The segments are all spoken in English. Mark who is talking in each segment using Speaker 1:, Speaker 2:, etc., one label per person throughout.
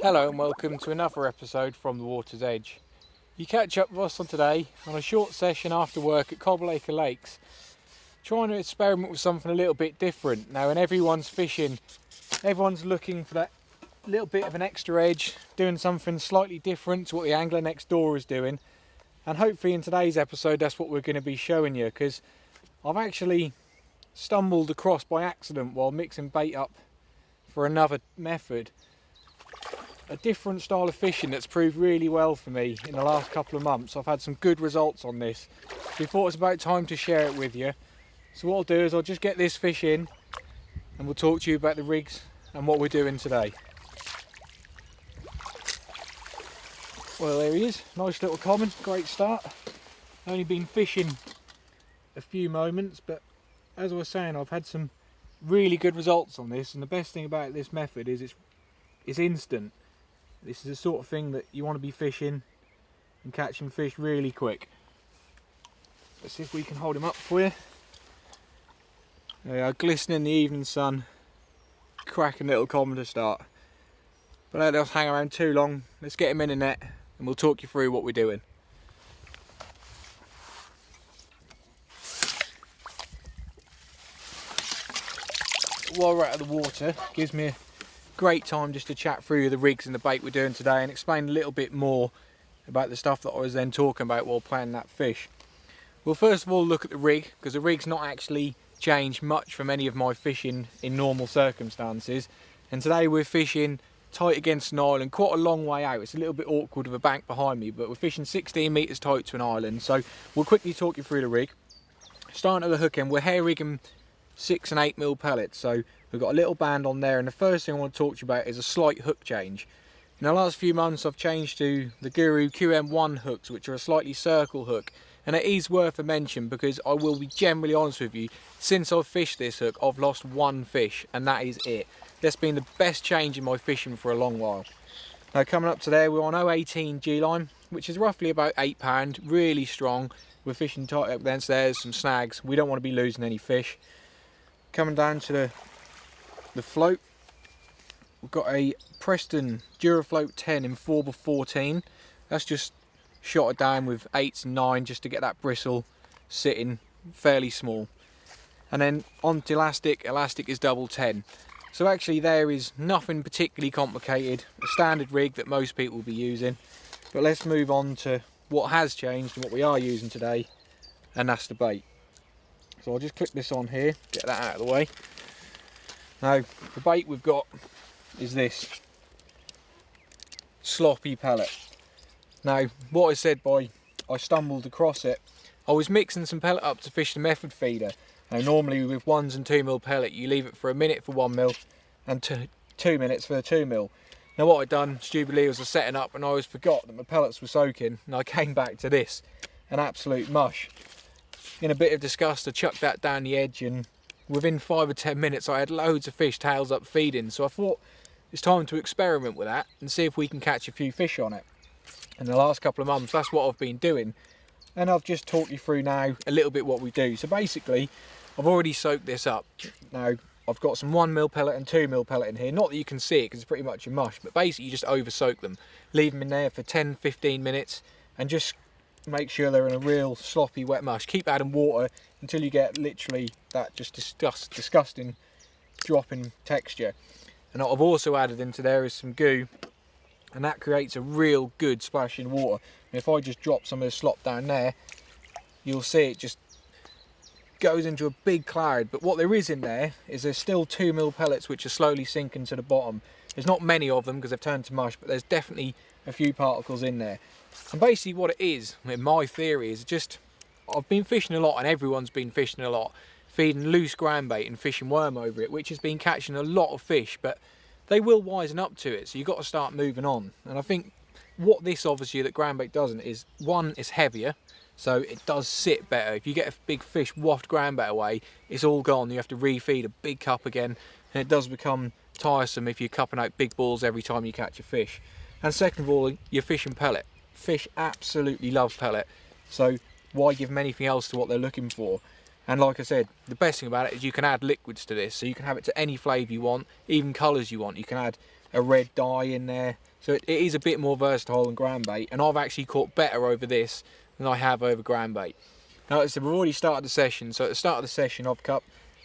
Speaker 1: Hello and welcome to another episode from the water's edge. You catch up with us on today on a short session after work at Cobbleacre Lakes, trying to experiment with something a little bit different. Now when everyone's fishing, everyone's looking for that little bit of an extra edge, doing something slightly different to what the angler next door is doing. And hopefully in today's episode that's what we're going to be showing you, because I've actually stumbled across by accident while mixing bait up for another method a different style of fishing that's proved really well for me in the last couple of months. I've had some good results on this. We thought it's about time to share it with you. So what I'll do is I'll just get this fish in and we'll talk to you about the rigs and what we're doing today. Well, there he is, nice little common, great start. Only been fishing a few moments, but as I was saying, I've had some really good results on this, and the best thing about this method is it's instant. This is the sort of thing that you want to be fishing and catching fish really quick. Let's see if we can hold him up for you. They are glistening in the evening sun. Cracking little common to start. But don't let us hang around too long. Let's get him in the net and we'll talk you through what we're doing. While we're out of the water, gives me a great time just to chat through the rigs and the bait we're doing today and explain a little bit more about the stuff that I was then talking about while playing that fish. We'll first of all look at the rig, because the rig's not actually changed much from any of my fishing in normal circumstances, and today we're fishing tight against an island, quite a long way out. It's a little bit awkward with a bank behind me, but we're fishing 16 metres tight to an island, so we'll quickly talk you through the rig. Starting at the hook end, we're hair rigging 6 and 8 mil pellets, so we've got a little band on there, and the first thing I want to talk to you about is a slight hook change. In the last few months I've changed to the Guru QM1 hooks, which are a slightly circle hook, and it is worth a mention because I will be generally honest with you, since I've fished this hook I've lost one fish and that is it. That's been the best change in my fishing for a long while. Now coming up to there we're on 018 G-line, which is roughly about £8, really strong. We're fishing tight up against there's some snags, we don't want to be losing any fish. Coming down to the float, we've got a Preston Durafloat 10 in 4x14. That's just shot it down with 8s and 9 just to get that bristle sitting fairly small. And then onto elastic is double 10. So actually there is nothing particularly complicated, a standard rig that most people will be using. But let's move on to what has changed and what we are using today, and that's the bait. So I'll just click this on here, get that out of the way. Now the bait we've got is this sloppy pellet. Now what I said by I stumbled across it, I was mixing some pellet up to fish the method feeder. Now normally with 1s and 2 mil pellet you leave it for a minute for 1 mil and 2 minutes for the 2 mil. Now what I'd done stupidly was I setting up and I always forgot that my pellets were soaking, and I came back to this, an absolute mush. In a bit of disgust I chucked that down the edge, and within 5 or 10 minutes I had loads of fish tails up feeding, so I thought it's time to experiment with that and see if we can catch a few fish on it. In the last couple of months that's what I've been doing, and I've just talked you through now a little bit what we do. So basically I've already soaked this up. Now I've got some 1 mil pellet and 2 mil pellet in here, not that you can see it because it's pretty much a mush, but basically you just over soak them, leave them in there for 10-15 minutes and just make sure they're in a real sloppy wet mush. Keep adding water until you get literally that just disgusting drop in texture. And what I've also added into there is some goo, and that creates a real good splash in water. And if I just drop some of the slop down there, you'll see it just goes into a big cloud. But what there is in there is there's still 2 mil pellets which are slowly sinking to the bottom. There's not many of them because they've turned to mush, but there's definitely a few particles in there. And basically what it is, in my theory, is just I've been fishing a lot, and everyone's been fishing a lot, feeding loose ground bait and fishing worm over it, which has been catching a lot of fish, but they will wisen up to it, so you've got to start moving on. And I think what this obviously that ground bait doesn't is, one, it's heavier, so it does sit better. If you get a big fish waft ground bait away, it's all gone. You have to refeed a big cup again, and it does become tiresome if you're cupping out big balls every time you catch a fish. And second of all, you're fishing pellet. Fish absolutely love pellet, so why give them anything else to what they're looking for? And like I said, the best thing about it is you can add liquids to this, so you can have it to any flavour you want, even colours you want. You can add a red dye in there. So it is a bit more versatile than ground bait, and I've actually caught better over this than I have over ground bait. Now, like I said, we've already started the session, so at the start of the session I've cut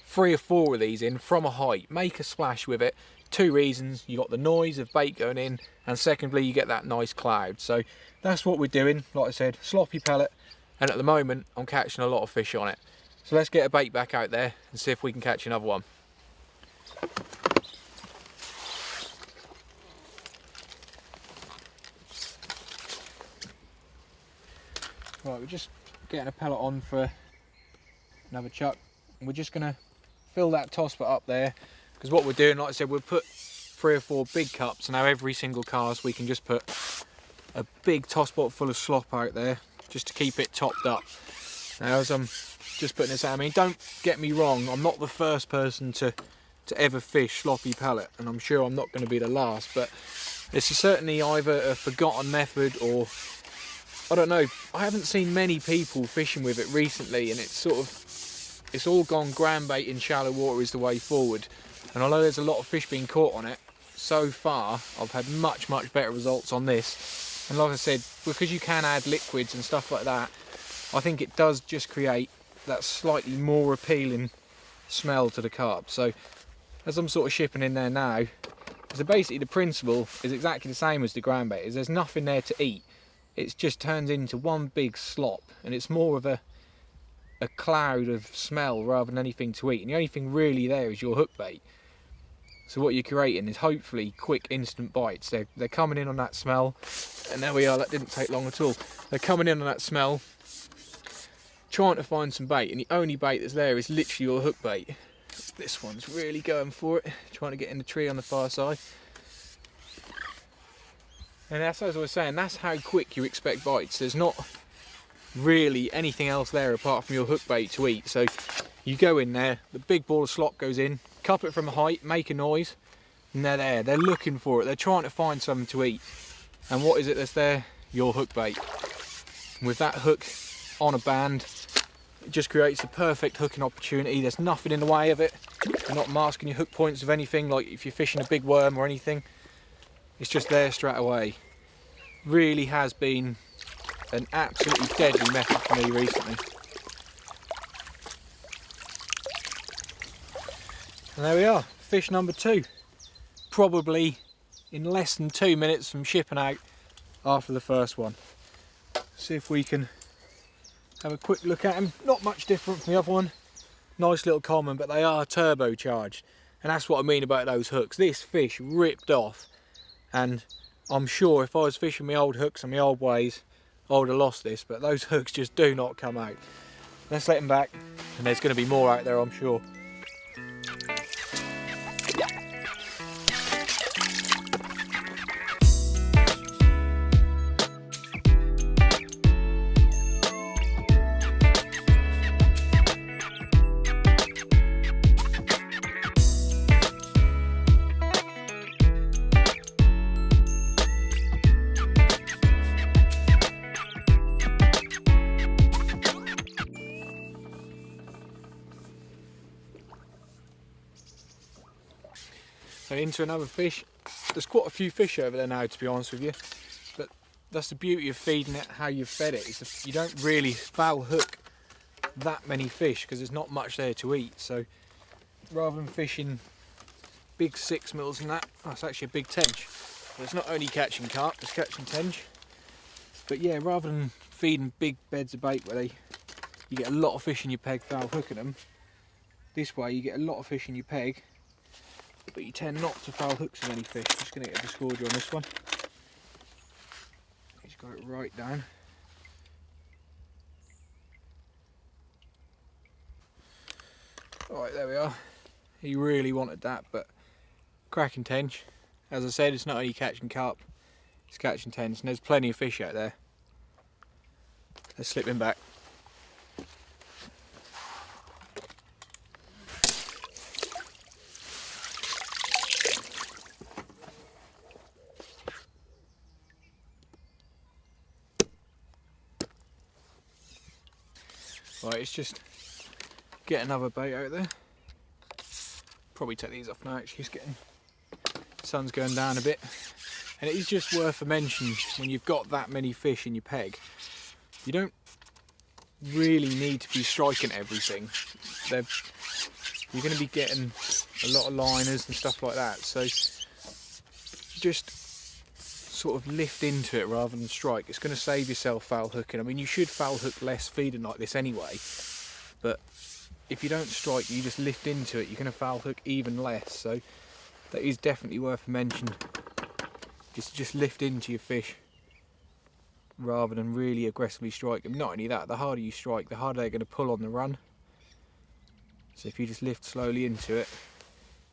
Speaker 1: 3 or 4 of these in from a height. Make a splash with it. 2 reasons: you got the noise of bait going in, and secondly you get that nice cloud. So that's what we're doing. Like I said, sloppy pellet, and at the moment I'm catching a lot of fish on it. So let's get a bait back out there and see if we can catch another one. Right, we're just getting a pellet on for another chuck. We're just going to fill that toss pot up there, because what we're doing, like I said, we'll put 3 or 4 big cups. Now every single cast we can just put a big toss pot full of slop out there just to keep it topped up. Now, as I'm just putting this out, I mean, don't get me wrong, I'm not the first person to ever fish sloppy pellet, and I'm sure I'm not going to be the last, but this is certainly either a forgotten method, or I don't know. I haven't seen many people fishing with it recently, and it's all gone ground bait in shallow water is the way forward. And although there's a lot of fish being caught on it, so far I've had much better results on this. And like I said, because you can add liquids and stuff like that, I think it does just create that slightly more appealing smell to the carp. So as I'm sort of shipping in there now, so basically the principle is exactly the same as the ground bait. Is there's nothing there to eat. It just turns into one big slop, and it's more of a cloud of smell rather than anything to eat. And the only thing really there is your hook bait. So what you're creating is hopefully quick instant bites. They're coming in on that smell, and there we are. That didn't take long at all. They're coming in on that smell, trying to find some bait, and the only bait that's there is literally your hook bait. This one's really going for it, trying to get in the tree on the far side. And that's, as I was saying, that's how quick you expect bites. There's not really anything else there apart from your hook bait to eat. So you go in there, the big ball of slop goes in, cup it from a height, make a noise, and they're there. They're looking for it. They're trying to find something to eat. And what is it that's there? Your hook bait. And with that hook on a band, it just creates the perfect hooking opportunity. There's nothing in the way of it. You're not masking your hook points of anything, like if you're fishing a big worm or anything. It's just there straight away. Really has been an absolutely deadly method for me recently. And there we are, fish number 2. Probably in less than 2 minutes from shipping out after the first one. See if we can have a quick look at him. Not much different from the other one. Nice little common, but they are turbocharged. And that's what I mean about those hooks. This fish ripped off. And I'm sure if I was fishing my old hooks and my old ways, I would have lost this, but those hooks just do not come out. Let's let them back, and there's going to be more out there, I'm sure. So into another fish. There's quite a few fish over there now, to be honest with you, but that's the beauty of feeding it how you've fed it. Is you don't really foul hook that many fish because there's not much there to eat. So rather than fishing big 6 mils and that, that's actually a big tench. But it's not only catching carp, it's catching tench. But yeah, rather than feeding big beds of bait where you get a lot of fish in your peg foul hooking them, this way you get a lot of fish in your peg, but you tend not to foul hooks of any fish. Just going to get a discorder on this one. He's got it right down. Alright, there we are. He really wanted that, but cracking tench. As I said, it's not only catching carp, it's catching tench, and there's plenty of fish out there. Let's slip him back. Right, it's just get another bait out there. Probably take these off now, actually. It's getting sun's going down a bit. And it is just worth a mention, when you've got that many fish in your peg, you don't really need to be striking everything. You're going to be getting a lot of liners and stuff like that, so just sort of lift into it rather than strike. It's going to save yourself foul hooking. I mean, you should foul hook less feeding like this anyway, but if you don't strike, you just lift into it, you're going to foul hook even less. So that is definitely worth a mention, is to just lift into your fish rather than really aggressively strike them. Not only that, the harder you strike, the harder they're going to pull on the run. So if you just lift slowly into it,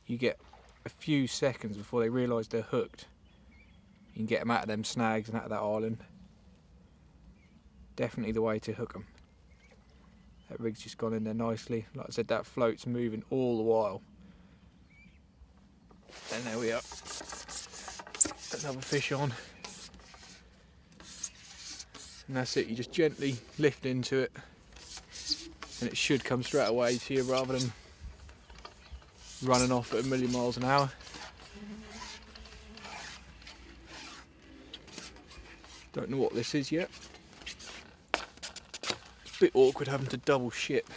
Speaker 1: you get a few seconds before they realise they're hooked. You can get them out of them snags and out of that island. Definitely the way to hook them. That rig's just gone in there nicely. Like I said, that float's moving all the while. And there we are. Another fish on. And that's it, you just gently lift into it and it should come straight away to you rather than running off at 1,000,000 miles an hour. Don't know what this is yet. It's a bit awkward having to double ship,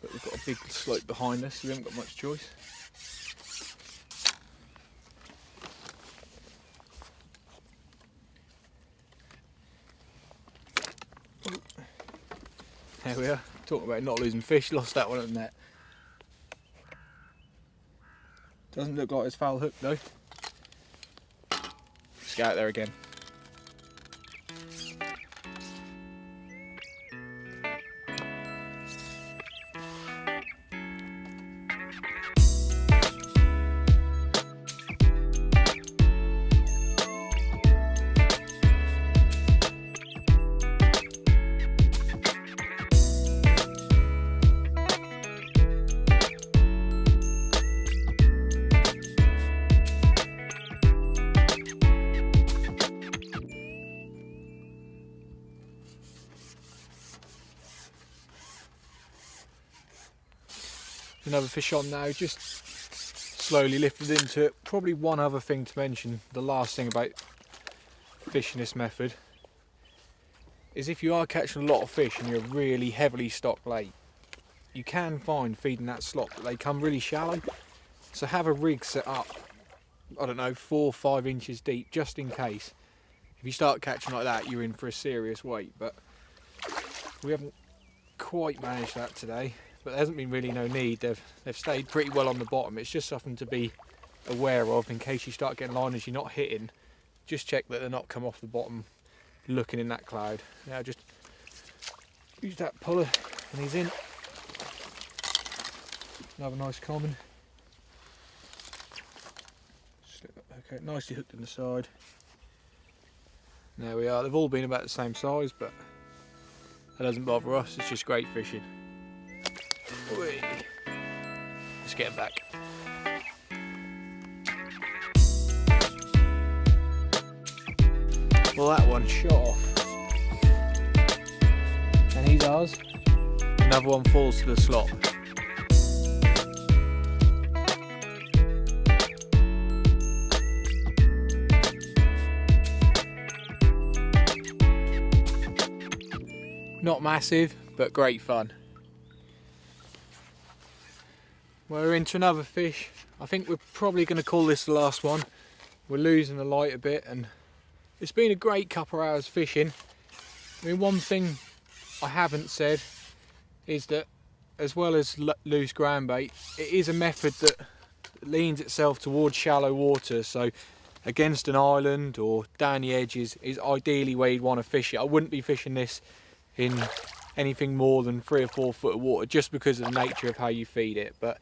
Speaker 1: but we've got a big slope behind us, so we haven't got much choice. There we are, talking about not losing fish, lost that one at the net. Doesn't look like it's foul hooked though. Let's get out there again. Another fish on now, just slowly lifted into it. Probably one other thing to mention, the last thing about fishing this method, is if you are catching a lot of fish and you're really heavily stocked late, you can find feeding that slop that they come really shallow. So have a rig set up, I don't know, 4 or 5 inches deep, just in case. If you start catching like that, you're in for a serious wait. But we haven't quite managed that today. But there hasn't been really no need. They've stayed pretty well on the bottom. It's just something to be aware of in case you start getting liners you're not hitting. Just check that they're not come off the bottom looking in that cloud. Now just use that puller and he's in. Another nice common. Okay, nicely hooked in the side. There we are. They've all been about the same size, but that doesn't bother us. It's just great fishing. Let's get him back. Well, that one shot off. And he's ours. Another one falls to the slop. Not massive, but great fun. We're into another fish. I think we're probably going to call this the last one. We're losing the light a bit and it's been a great couple of hours fishing. I mean, one thing I haven't said is that as well as loose ground bait, it is a method that leans itself towards shallow water. So against an island or down the edges is ideally where you'd want to fish it. I wouldn't be fishing this in anything more than 3 or 4 foot of water just because of the nature of how you feed it. But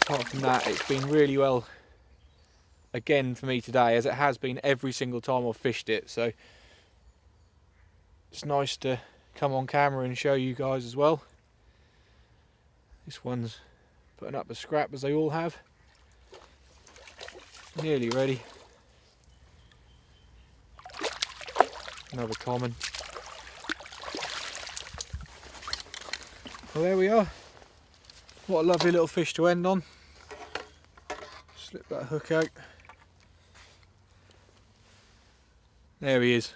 Speaker 1: apart from that, it's been really well again for me today, as it has been every single time I've fished it. So it's nice to come on camera and show you guys as well. This one's putting up a scrap as they all have. Nearly ready. Another common. Well, there we are. What a lovely little fish to end on. Just Slip that hook out. There he is.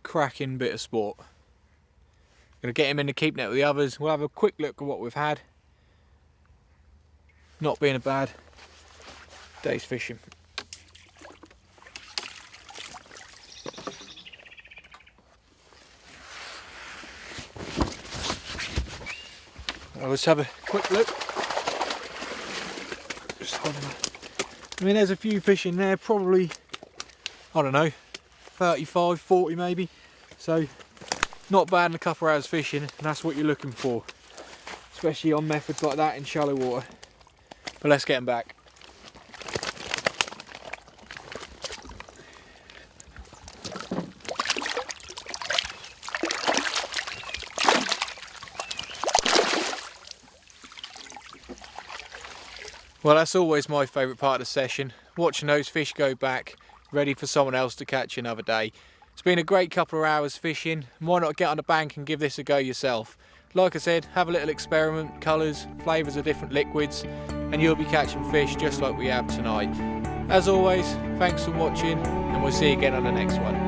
Speaker 1: Cracking bit of sport. Gonna get him in the keep net with the others. We'll have a quick look at what we've had. Not being a bad day's fishing. Let's have a quick look. Just holding it. I mean, there's a few fish in there, probably, I don't know, 35, 40 maybe. So, not bad in a couple of hours fishing, and that's what you're looking for. Especially on methods like that in shallow water. But let's get them back. Well, that's always my favourite part of the session, watching those fish go back, ready for someone else to catch another day. It's been a great couple of hours fishing. Why not get on the bank and give this a go yourself? Like I said, have a little experiment, colours, flavours of different liquids, and you'll be catching fish just like we have tonight. As always, thanks for watching, and we'll see you again on the next one.